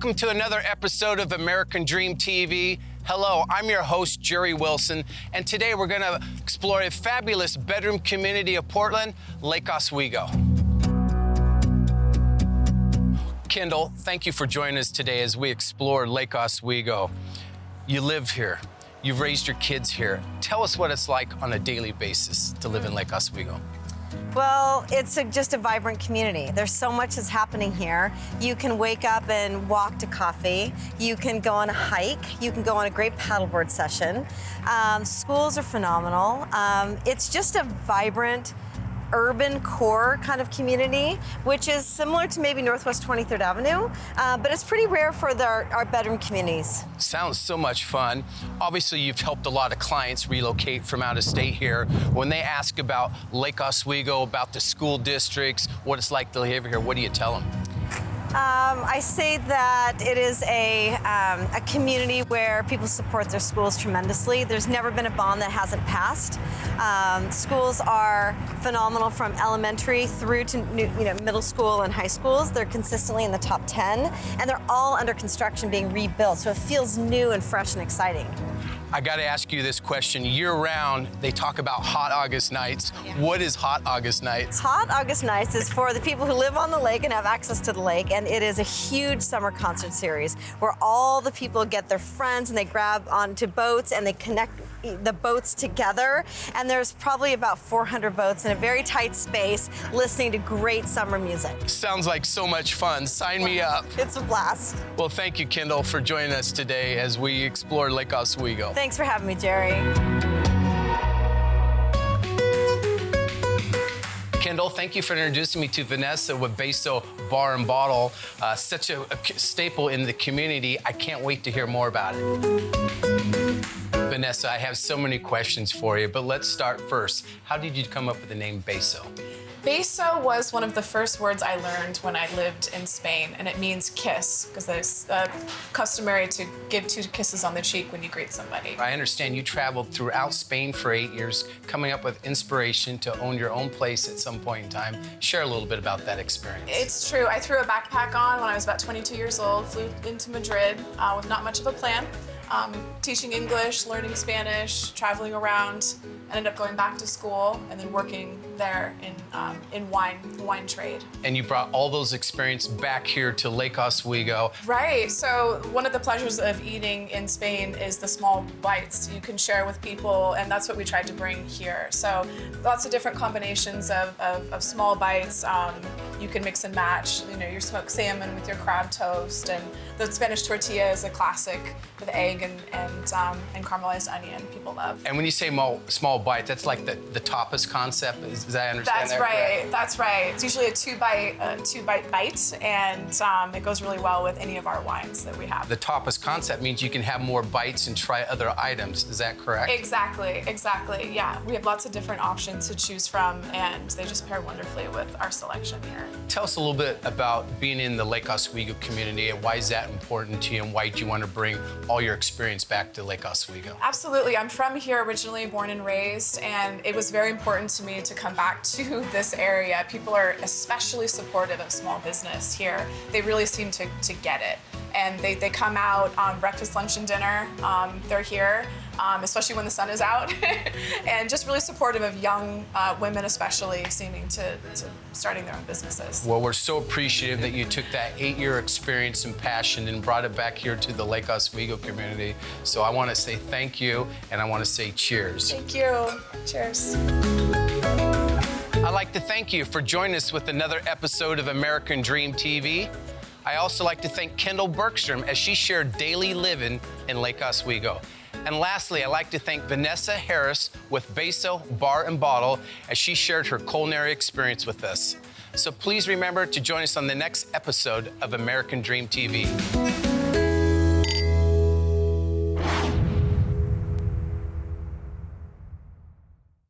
welcome to another episode of American Dream TV. Hello, I'm your host, Jerry Wilson, and today we're gonna explore a fabulous bedroom community of Portland, Lake Oswego. Kendall, thank you for joining us today as we explore Lake Oswego. You live here, you've raised your kids here. Tell us what it's like on a daily basis to live in Lake Oswego. Well, it's just a vibrant community. There's so much that's happening here. You can wake up and walk to coffee. You can go on a hike. You can go on a great paddleboard session. Schools are phenomenal. It's just a vibrant, urban core kind of community, which is similar to maybe Northwest 23rd Avenue, but it's pretty rare for our bedroom communities. Sounds so much fun. Obviously, you've helped a lot of clients relocate from out of state here. When they ask about Lake Oswego, about the school districts, what it's like to live here, what do you tell them? I say that it is a community where people support their schools tremendously. There's never been a bond that hasn't passed. Schools are phenomenal from elementary through to middle school and high schools. They're consistently in the top 10, and they're all under construction being rebuilt, so it feels new and fresh and exciting. I gotta ask you this question. Year-round, they talk about hot August nights. Yeah. What is hot August nights? Hot August Nights is for the people who live on the lake and have access to the lake, and it is a huge summer concert series where all the people get their friends and they grab onto boats and they connect the boats together, and there's probably about 400 boats in a very tight space listening to great summer music. Sounds like so much fun. Sign me up. It's a blast. Well, thank you, Kendall, for joining us today as we explore Lake Oswego. Thanks for having me, Jerry. Kendall, thank you for introducing me to Vanessa with Beso Bar and Bottle, such a staple in the community. I can't wait to hear more about it. Vanessa, I have so many questions for you, but let's start first. How did you come up with the name Beso? Beso was one of the first words I learned when I lived in Spain, and it means kiss, because it's customary to give 2 kisses on the cheek when you greet somebody. I understand you traveled throughout Spain for 8 years, coming up with inspiration to own your own place at some point in time. Share a little bit about that experience. It's true. I threw a backpack on when I was about 22 years old, flew into Madrid with not much of a plan. Teaching English, learning Spanish, traveling around, ended up going back to school and then working there in the wine trade. And you brought all those experience back here to Lake Oswego. Right, so one of the pleasures of eating in Spain is the small bites you can share with people, and that's what we tried to bring here. So lots of different combinations of small bites. You can mix and match, your smoked salmon with your crab toast, and the Spanish tortilla is a classic with egg and caramelized onion people love. And when you say small bites, that's like the tapas concept, as I understand That's that right, correct? that's right. It's usually a two bite bite, and it goes really well with any of our wines that we have. The tapas concept means you can have more bites and try other items, is that correct? Exactly, yeah. We have lots of different options to choose from, and they just pair wonderfully with our selection here. Tell us a little bit about being in the Lake Oswego community, and why is that important to you, and why do you want to bring all your experience back to Lake Oswego? Absolutely. I'm from here originally, born and raised, and it was very important to me to come back to this area. People are especially supportive of small business here. They really seem to get it. And they come out on breakfast, lunch, and dinner. They're here, especially when the sun is out, and just really supportive of young women, especially seeming to starting their own businesses. Well, we're so appreciative that you took that 8-year experience and passion and brought it back here to the Lake Oswego community. So I want to say thank you, and I want to say cheers. Thank you. Cheers. I'd like to thank you for joining us with another episode of American Dream TV. I also like to thank Kendall Bergstrom as she shared daily living in Lake Oswego. And lastly, I'd like to thank Vanessa Harris with Beso Bar and Bottle as she shared her culinary experience with us. So please remember to join us on the next episode of American Dream TV.